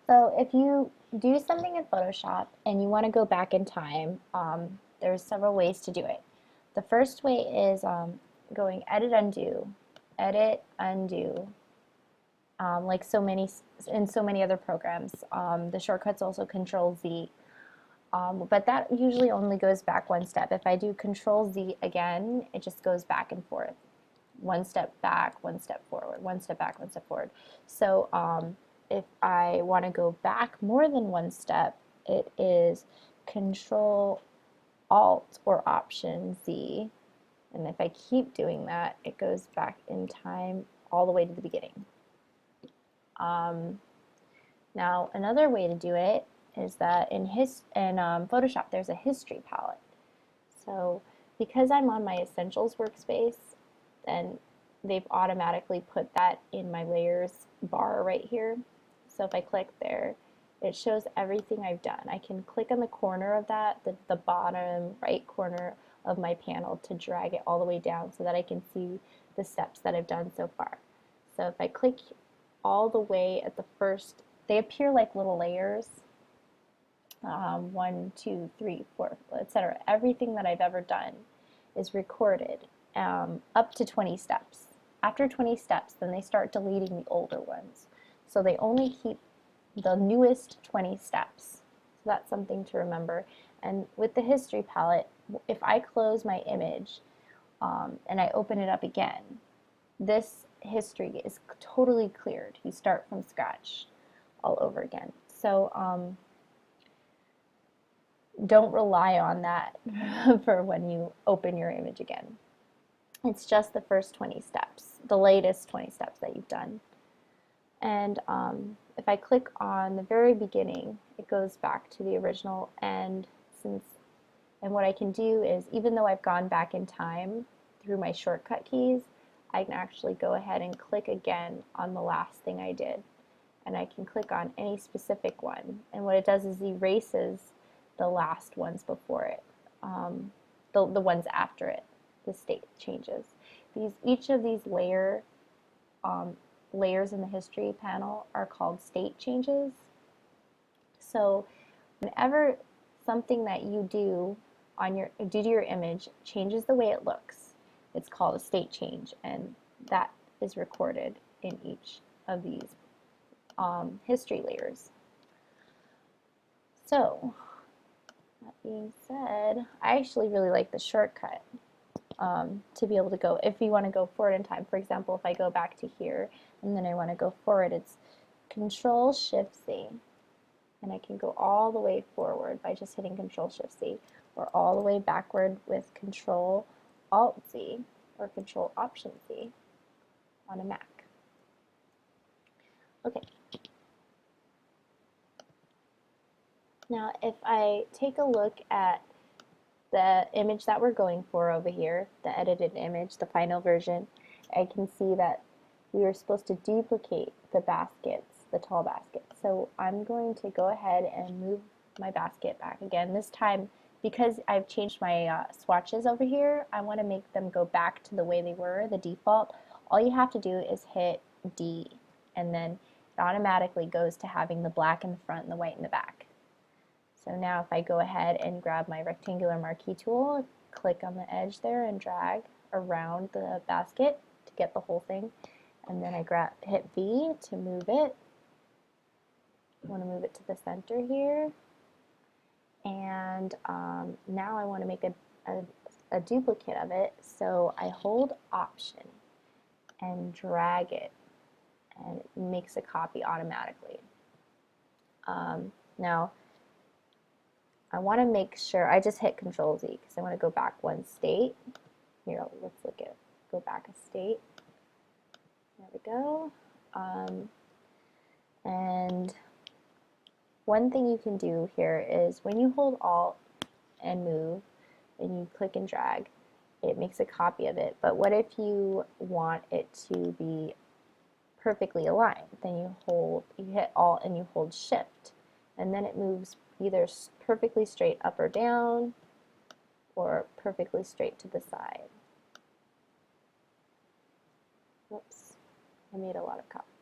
So if you do something in Photoshop and you want to go back in time, there's several ways to do it. The first way is going edit, undo, like in so many other programs. The shortcut's also Control Z, but that usually only goes back one step. If I do Control Z again, it just goes back and forth. One step back, one step forward, one step back, one step forward. So if I want to go back more than one step, it is Control Alt or Option Z. And if I keep doing that, it goes back in time all the way to the beginning. Now, another way to do it is that in Photoshop, there's a history palette. So because I'm on my Essentials workspace, then they've automatically put that in my layers bar right here. So if I click there, it shows everything I've done. I can click on the corner of that, the bottom right corner of my panel, to drag it all the way down so that I can see the steps that I've done so far. So if I click all the way at the first, they appear like little layers. 1, 2, 3, 4, etc. Everything that I've ever done is recorded up to 20 steps. After 20 steps, then they start deleting the older ones. So they only keep the newest 20 steps. So that's something to remember. And with the history palette, if I close my image and I open it up again, this history is totally cleared. You start from scratch all over again. So don't rely on that for when you open your image again. It's just the first 20 steps, the latest 20 steps that you've done. And if I click on the very beginning, it goes back to the original. And what I can do is, even though I've gone back in time through my shortcut keys, I can actually go ahead and click again on the last thing I did. And I can click on any specific one. And what it does is erases the last ones before it, the ones after it, the state changes. Each of these layers in the history panel are called state changes. So whenever something that you do to your image changes the way it looks, it's called a state change, and that is recorded in each of these history layers. So that being said, I actually really like the shortcut to be able to go, if you want to go forward in time. For example, if I go back to here and then I want to go forward, it's Control Shift C, and I can go all the way forward by just hitting Control Shift C, or all the way backward with Control Alt Z or Control Option Z on a Mac. Okay. Now, if I take a look at the image that we're going for over here, the edited image, the final version, I can see that we were supposed to duplicate the baskets, the tall baskets. So I'm going to go ahead and move my basket back again. This time, because I've changed my swatches over here, I want to make them go back to the way they were, the default. All you have to do is hit D, and then it automatically goes to having the black in the front and the white in the back. So now if I go ahead and grab my rectangular marquee tool, click on the edge there and drag around the basket to get the whole thing, and then I hit V to move it. I want to move it to the center here, and now I want to make a duplicate of it, so I hold Option and drag it, and it makes a copy automatically. Now I want to make sure, I just hit Control Z because I want to go back one state. Here, let's go back a state. There we go. And one thing you can do here is when you hold Alt and move and you click and drag, it makes a copy of it. But what if you want it to be perfectly aligned? Then you hit Alt and you hold Shift, and then it moves either perfectly straight up or down, or perfectly straight to the side. Whoops, I made a lot of copies.